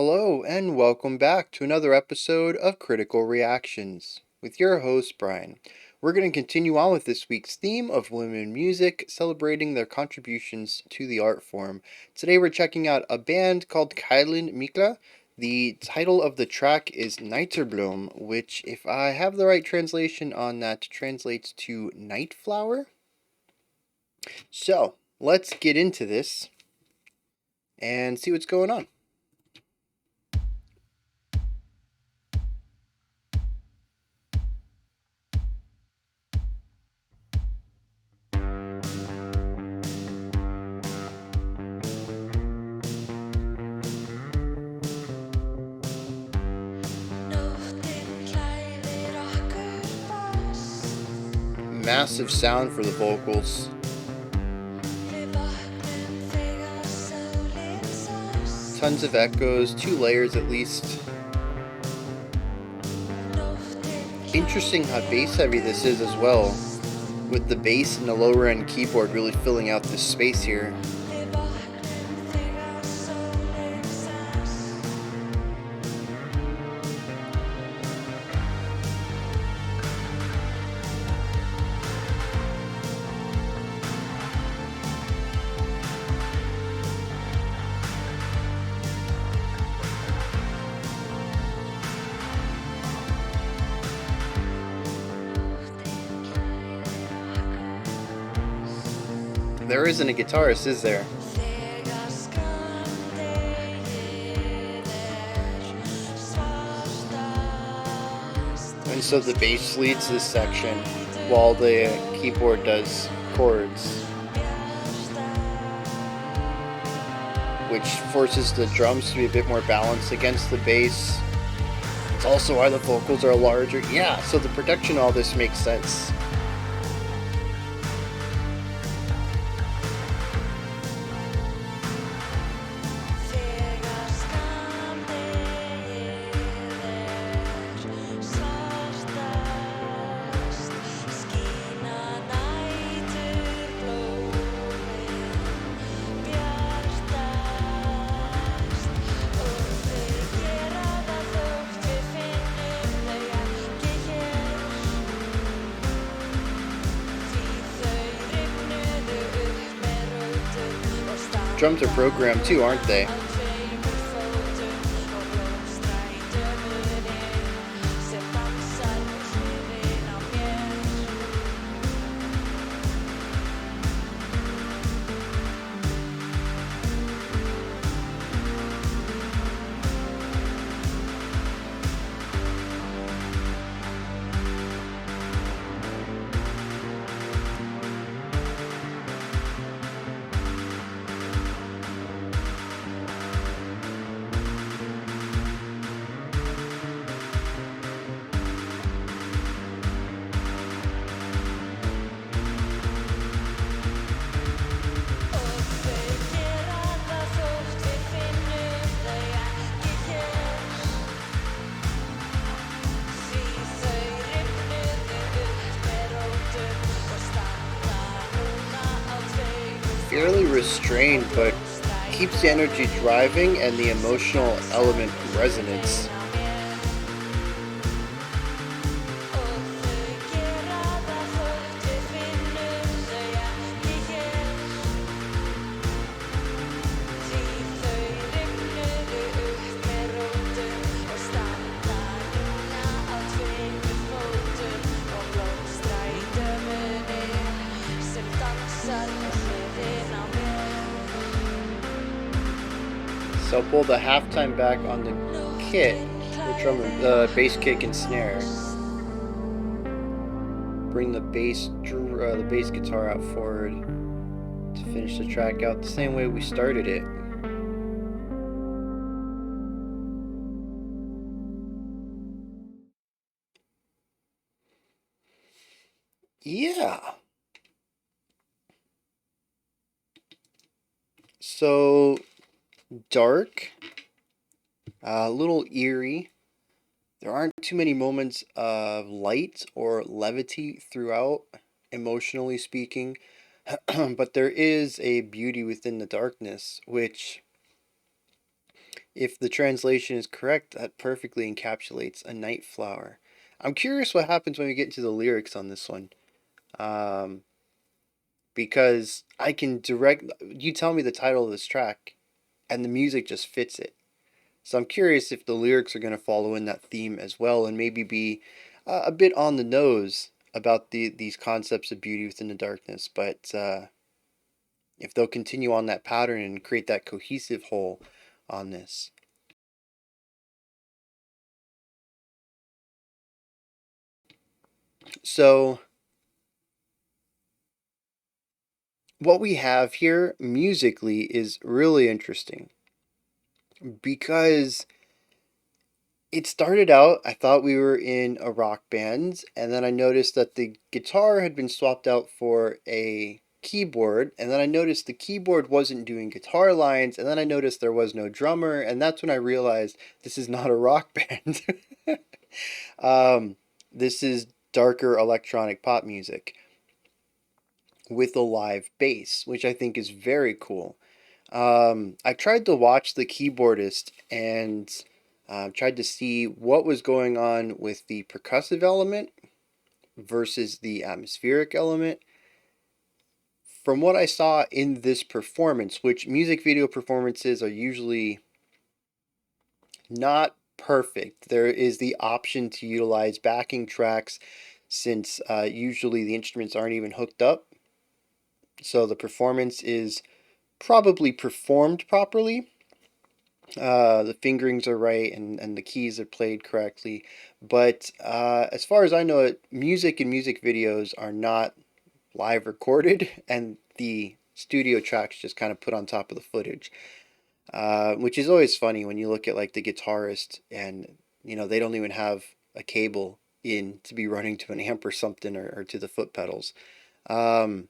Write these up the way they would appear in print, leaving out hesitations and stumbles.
Hello, and welcome back to another episode of Critical Reactions with your host, Bryan. We're going to continue on with this week's theme of women in music, celebrating their contributions to the art form. Today we're checking out a band called Kælan Mikla. The title of the track is Næturblóm, which, if I have the right translation on that, translates to night flower. So, let's get into this and see what's going on. Massive sound for the vocals. Tons of echoes, 2 layers at least. Interesting how bass heavy this is as well, with the bass and the lower end keyboard really filling out this space here. There isn't a guitarist, is there? And so the bass leads this section while the keyboard does chords, which forces the drums to be a bit more balanced against the bass. It's also why the vocals are larger. Yeah, so the production, all this makes sense. Drums are programmed too, aren't they? Fairly restrained, but keeps the energy driving and the emotional element in resonance. So I'll pull the halftime back on the kit, the bass kick and snare. Bring the bass guitar out forward to finish the track out the same way we started it. Yeah. So dark, a little eerie. There aren't too many moments of light or levity throughout, emotionally speaking, but there is a beauty within the darkness, which If the translation is correct, that perfectly encapsulates a night flower. I'm curious what happens when we get into the lyrics on this one. Um, because I can direct, you tell me the title of this track, and the music just fits it. So I'm curious if the lyrics are going to follow in that theme as well, and maybe be a bit on the nose about these concepts of beauty within the darkness. But if they'll continue on that pattern and create that cohesive whole on this. So what we have here musically is really interesting because it started out, I thought we were in a rock band, and then I noticed that the guitar had been swapped out for a keyboard, and then I noticed the keyboard wasn't doing guitar lines, and then I noticed there was no drummer, and that's when I realized this is not a rock band. um, this is darker electronic pop music with a live bass, which I think is very cool. I tried to watch the keyboardist and tried to see what was going on with the percussive element versus the atmospheric element. From what I saw in this performance, which music video performances are usually not perfect, there is the option to utilize backing tracks since usually the instruments aren't even hooked up. So the performance is probably performed properly. The fingerings are right and the keys are played correctly. But as far as I know, music and music videos are not live recorded, and the studio tracks just kind of put on top of the footage, which is always funny when you look at like the guitarist and they don't even have a cable in to be running to an amp or something or to the foot pedals. Um,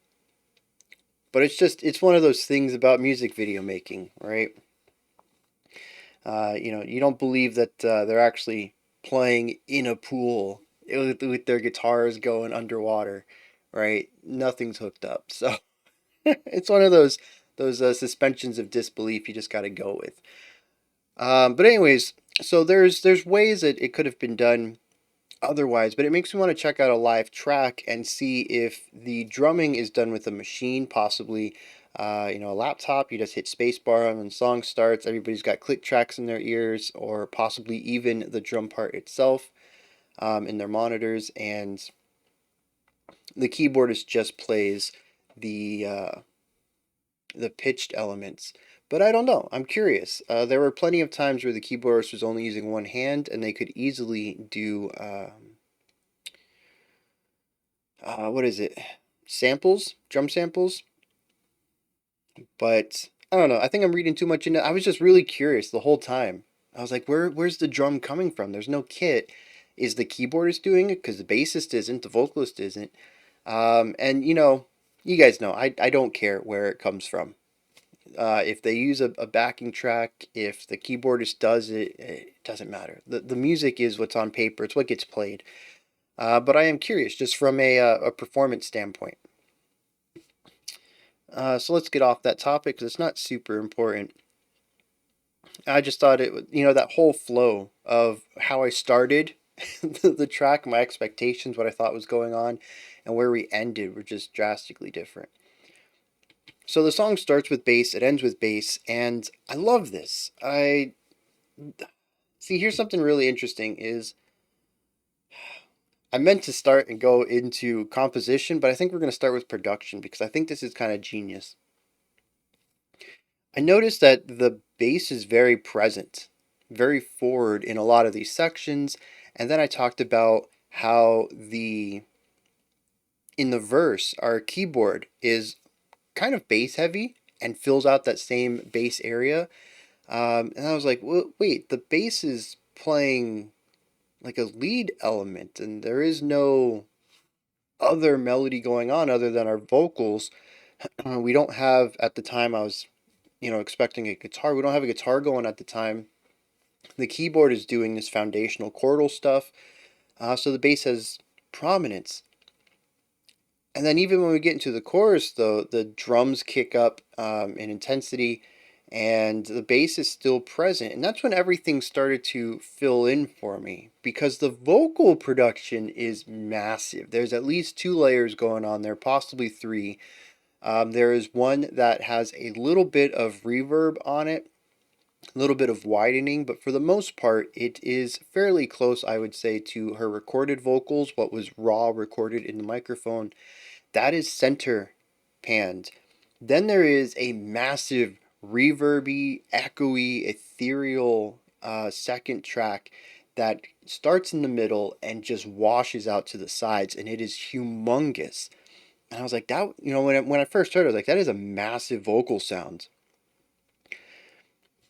but it's one of those things about music video making, right? You don't believe that they're actually playing in a pool with their guitars going underwater, right? Nothing's hooked up, so it's one of those suspensions of disbelief you just got to go with. But anyways, so there's ways that it could have been done otherwise, but it makes me want to check out a live track and see if the drumming is done with a machine, possibly a laptop. You just hit spacebar and when the song starts, everybody's got click tracks in their ears, or possibly even the drum part itself in their monitors, and the keyboardist just plays the pitched elements. But I don't know. I'm curious. There were plenty of times where the keyboardist was only using one hand, and they could easily do what is it? Samples, drum samples. But I don't know. I think I'm reading too much into it. I was just really curious the whole time. I was like, where's the drum coming from? There's no kit. Is the keyboardist doing it? Because the bassist isn't, the vocalist isn't. And you guys know, I don't care where it comes from. If they use a backing track, if the keyboardist does it, it doesn't matter. The music is what's on paper. It's what gets played. But I am curious, just from a performance standpoint. So let's get off that topic because it's not super important. I just thought it, that whole flow of how I started the track, my expectations, what I thought was going on, and where we ended were just drastically different. So the song starts with bass, it ends with bass, and I love this. I see. Here's something really interesting: is I meant to start and go into composition, but I think we're going to start with production because I think this is kind of genius. I noticed that the bass is very present, very forward in a lot of these sections, and then I talked about how in the verse our keyboard is kind of bass heavy and fills out that same bass area. And I was like, well, wait, the bass is playing like a lead element, and there is no other melody going on other than our vocals. We don't have, at the time I was, expecting a guitar. We don't have a guitar going at the time. The keyboard is doing this foundational chordal stuff, so the bass has prominence. And then even when we get into the chorus, though, the drums kick up in intensity, and the bass is still present. And that's when everything started to fill in for me, because the vocal production is massive. There's at least 2 layers going on there, possibly 3. There is one that has a little bit of reverb on it, a little bit of widening, but for the most part, it is fairly close, I would say, to her recorded vocals, what was raw recorded in the microphone. That is center panned. Then there is a massive reverby, echoey, ethereal second track that starts in the middle and just washes out to the sides, and it is humongous. And I was like, that, when I first heard it, I was like, that is a massive vocal sound.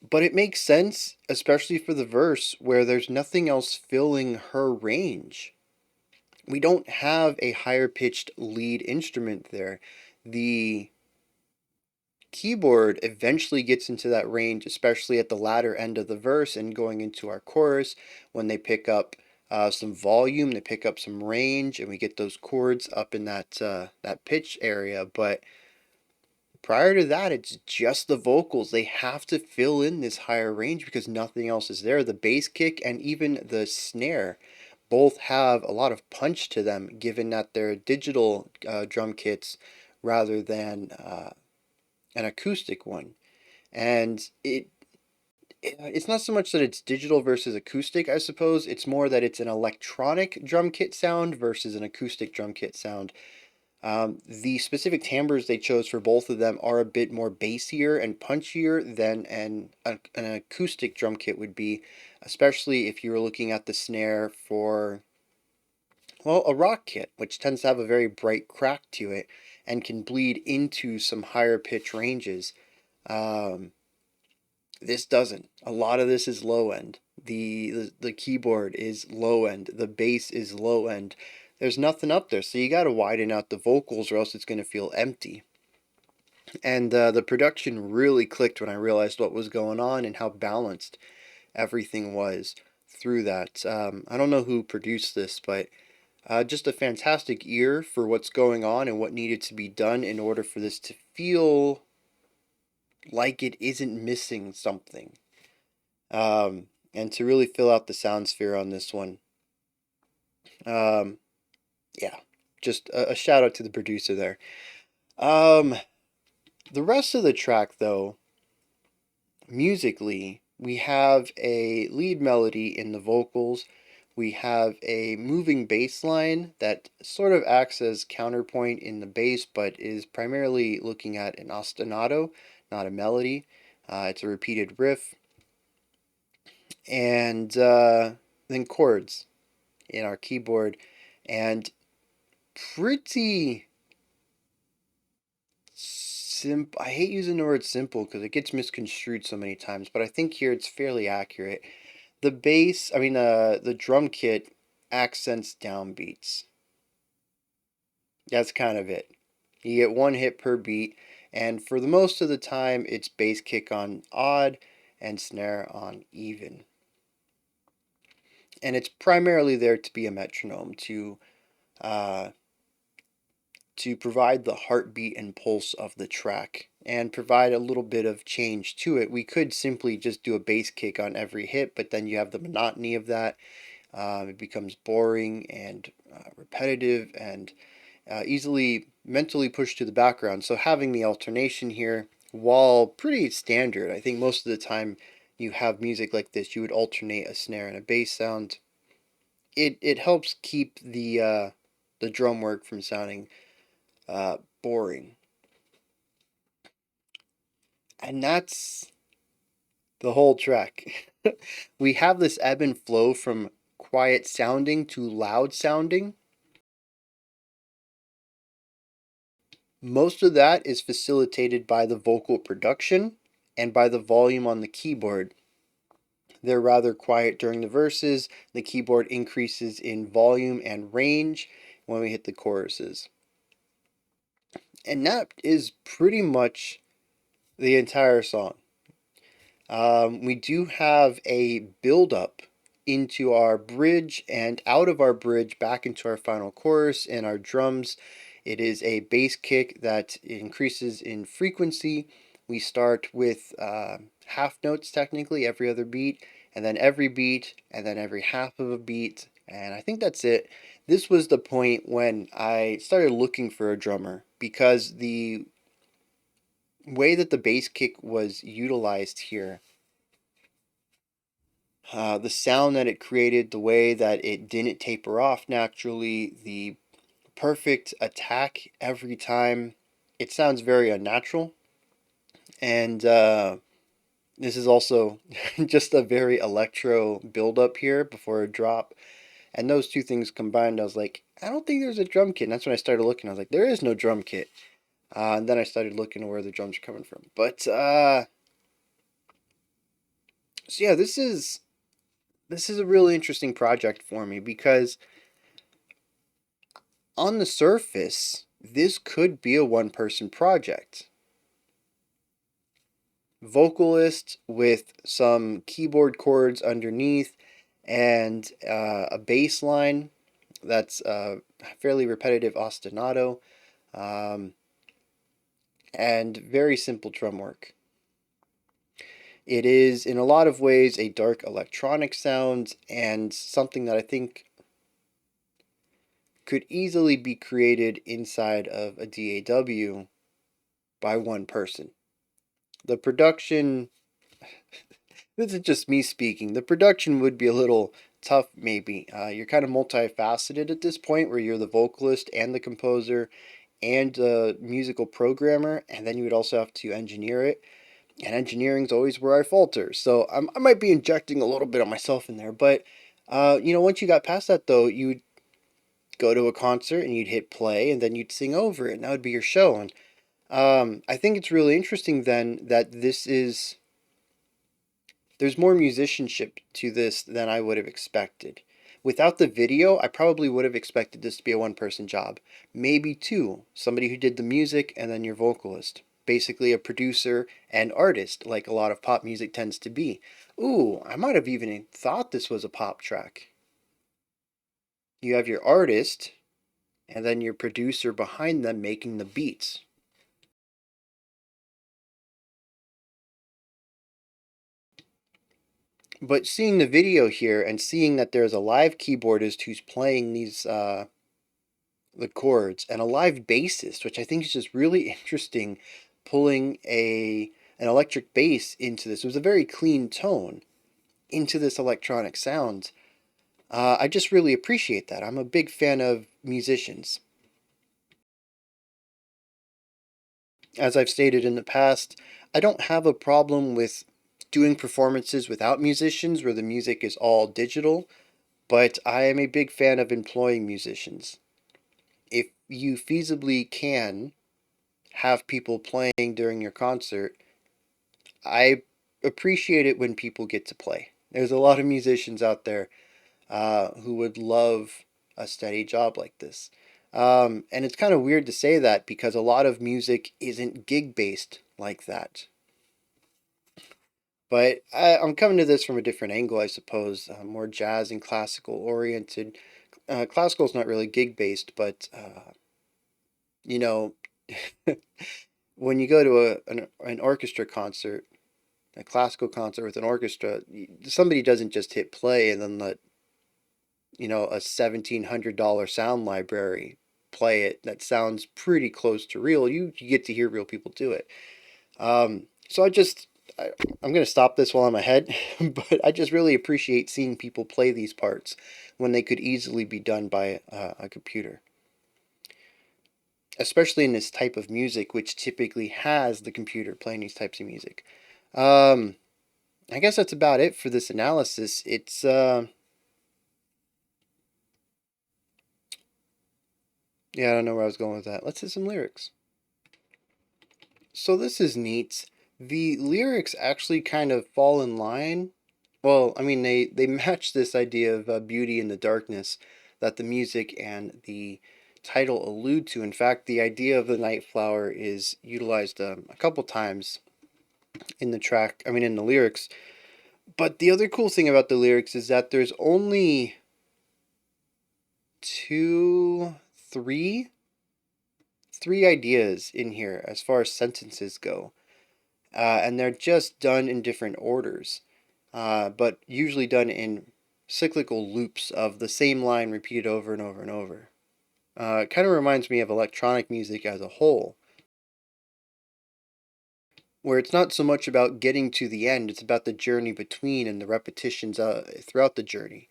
But it makes sense, especially for the verse where there's nothing else filling her range. We don't have a higher pitched lead instrument there. The keyboard eventually gets into that range, especially at the latter end of the verse and going into our chorus when they pick up some volume, they pick up some range, and we get those chords up in that pitch area. But prior to that, it's just the vocals. They have to fill in this higher range because nothing else is there. The bass kick and even the snare both have a lot of punch to them, given that they're digital drum kits rather than an acoustic one. And it's not so much that it's digital versus acoustic, I suppose. It's more that it's an electronic drum kit sound versus an acoustic drum kit sound. The specific timbres they chose for both of them are a bit more bassier and punchier than an acoustic drum kit would be, especially if you were looking at the snare for, well, a rock kit, which tends to have a very bright crack to it and can bleed into some higher pitch ranges. Um, this doesn't. A lot of this is low end. The keyboard is low end. The bass is low end. There's nothing up there, so you got to widen out the vocals, or else it's going to feel empty. And the production really clicked when I realized what was going on and how balanced everything was through that. I don't know who produced this, but just a fantastic ear for what's going on and what needed to be done in order for this to feel like it isn't missing something. And to really fill out the sound sphere on this one. Um, yeah, just a shout out to the producer there. Um, the rest of the track, though, musically, we have a lead melody in the vocals. We have a moving bass line that sort of acts as counterpoint in the bass, but is primarily looking at an ostinato, not a melody. It's a repeated riff. And then chords in our keyboard. And pretty simple. I hate using the word simple because it gets misconstrued so many times, but I think here it's fairly accurate. The bass, the drum kit accents downbeats. That's kind of it. You get 1 hit per beat, and for the most of the time, it's bass kick on odd and snare on even. And it's primarily there to be a metronome, uh, to provide the heartbeat and pulse of the track and provide a little bit of change to it. We could simply just do a bass kick on every hit, but then you have the monotony of that. It becomes boring and repetitive and easily mentally pushed to the background. So having the alternation here, while pretty standard, I think most of the time you have music like this, you would alternate a snare and a bass sound. It helps keep the drum work from sounding boring. And that's the whole track. We have this ebb and flow from quiet sounding to loud sounding. Most of that is facilitated by the vocal production and by the volume on the keyboard. They're rather quiet during the verses. The keyboard increases in volume and range when we hit the choruses. And that is pretty much the entire song. We do have a build up into our bridge and out of our bridge back into our final chorus and our drums. It is a bass kick that increases in frequency We start with half notes technically every other beat, and then every beat, and then every half of a beat, and I think that's it. This was the point when I started looking for a drummer because the way that the bass kick was utilized here, the sound that it created, the way that it didn't taper off naturally, the perfect attack every time, it sounds very unnatural. And this is also just a very electro build-up here before a drop. And those two things combined, I was like, I don't think there's a drum kit. And that's when I started looking. I was like, there is no drum kit. And then I started looking at where the drums are coming from. But so yeah, this is a really interesting project for me because on the surface, this could be a one-person project. Vocalist with some keyboard chords underneath and a bass line that's fairly repetitive ostinato, and very simple drum work. It is in a lot of ways a dark electronic sound and something that I think could easily be created inside of a DAW by one person. The production, this is just me speaking, the production would be a little tough maybe. You're kind of multifaceted at this point where you're the vocalist and the composer and a musical programmer, and then you would also have to engineer it. And engineering's always where I falter. So I might be injecting a little bit of myself in there. But, once you got past that, though, you'd go to a concert and you'd hit play and then you'd sing over it. And that would be your show. And I think it's really interesting then that there's more musicianship to this than I would have expected. Without the video, I probably would have expected this to be a one-person job. Maybe two. Somebody who did the music and then your vocalist. Basically a producer and artist, like a lot of pop music tends to be. Ooh, I might have even thought this was a pop track. You have your artist, and then your producer behind them making the beats. But seeing the video here and seeing that there's a live keyboardist who's playing these the chords and a live bassist, which I think is just really interesting, pulling an electric bass into this. It was a very clean tone into this electronic sound. I just really appreciate that. I'm a big fan of musicians. As I've stated in the past, I don't have a problem with doing performances without musicians where the music is all digital, but I am a big fan of employing musicians. If you feasibly can have people playing during your concert, I appreciate it when people get to play. There's a lot of musicians out there who would love a steady job like this. And it's kind of weird to say that because a lot of music isn't gig based like that. But I'm coming to this from a different angle, I suppose, more jazz and classical oriented. Classical is not really gig based, but you know, when you go to an orchestra concert, a classical concert with an orchestra, somebody doesn't just hit play and then let a $1,700 sound library play it that sounds pretty close to real. You get to hear real people do it. So I'm going to stop this while I'm ahead, but I just really appreciate seeing people play these parts when they could easily be done by a computer. Especially in this type of music, which typically has the computer playing these types of music. I guess that's about it for this analysis. Yeah, I don't know where I was going with that. Let's hit some lyrics. So this is neat. The lyrics actually kind of fall in line. Well, I mean, they match this idea of beauty in the darkness that the music and the title allude to. In fact, the idea of the night flower is utilized a couple times in the track, I mean, in the lyrics. But the other cool thing about the lyrics is that there's only two, three ideas in here as far as sentences go. and they're just done in different orders, but usually done in cyclical loops of the same line repeated over and over and over. It kind of reminds me of electronic music as a whole, where it's not so much about getting to the end, it's about the journey between and the repetitions throughout the journey.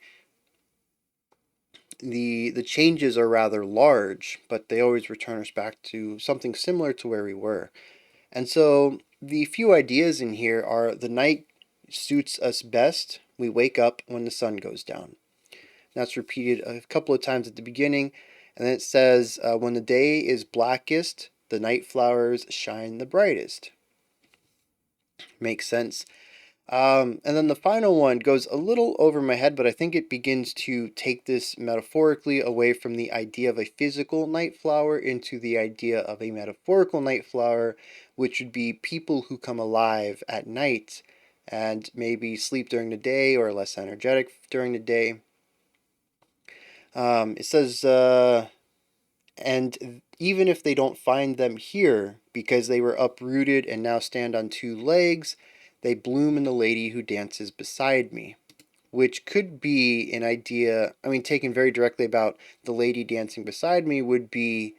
The changes are rather large, but they always return us back to something similar to where we were. And so the few ideas in here are: the night suits us best. We wake up when the sun goes down. That's repeated a couple of times at the beginning. And then it says, when the day is blackest, the night flowers shine the brightest. Makes sense. And then the final one goes a little over my head, but I think it begins to take this metaphorically away from the idea of a physical night flower into the idea of a metaphorical night flower, which would be people who come alive at night and maybe sleep during the day or are less energetic during the day. It says, and even if they don't find them here because they were uprooted and now stand on two legs, they bloom in the lady who dances beside me. Which could be an idea, I mean, taken very directly about the lady dancing beside me, would be,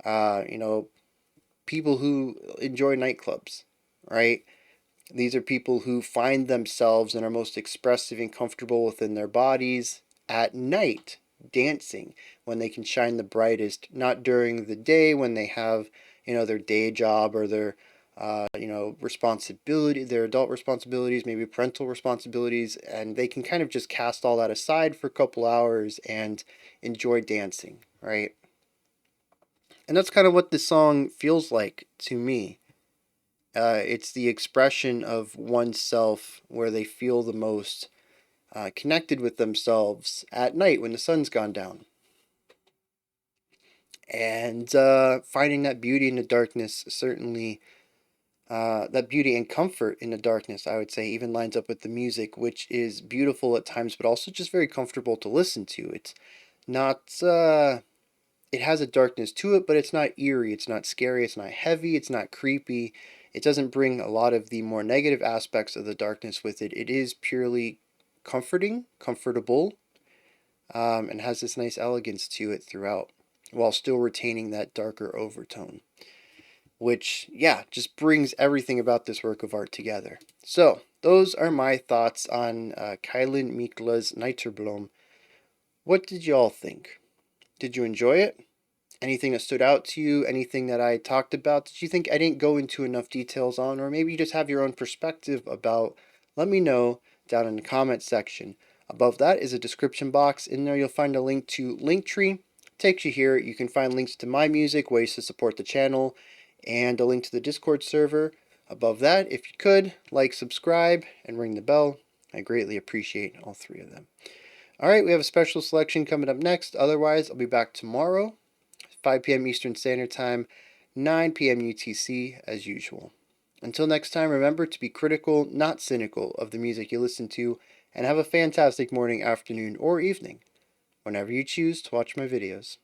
people who enjoy nightclubs, right? These are people who find themselves and are most expressive and comfortable within their bodies at night, dancing, when they can shine the brightest, not during the day when they have, their day job or their, responsibility, their adult responsibilities, maybe parental responsibilities, and they can kind of just cast all that aside for a couple hours and enjoy dancing, right? And that's kind of what this song feels like to me. It's the expression of oneself where they feel the most connected with themselves at night when the sun's gone down. And finding that beauty in the darkness, certainly, that beauty and comfort in the darkness, I would say, even lines up with the music, which is beautiful at times, but also just very comfortable to listen to. It's not, it has a darkness to it, but it's not eerie, it's not scary, it's not heavy, it's not creepy. It doesn't bring a lot of the more negative aspects of the darkness with it. It is purely comforting, comfortable, and has this nice elegance to it throughout, while still retaining that darker overtone, which, yeah, just brings everything about this work of art together. So, those are my thoughts on Kælan Mikla's Næturblóm. What did you all think? Did you enjoy it? Anything that stood out to you? Anything that I talked about that you think I didn't go into enough details on? Or maybe you just have your own perspective about? Let me know down in the comment section. Above that is a description box. In there you'll find a link to Linktree. Takes you here. You can find links to my music, ways to support the channel, and a link to the Discord server. Above that, if you could, like, subscribe, and ring the bell. I greatly appreciate all three of them. Alright, we have a special selection coming up next. Otherwise, I'll be back tomorrow, 5 p.m. Eastern Standard Time, 9 p.m. UTC, as usual. Until next time, remember to be critical, not cynical, of the music you listen to, and have a fantastic morning, afternoon, or evening, whenever you choose to watch my videos.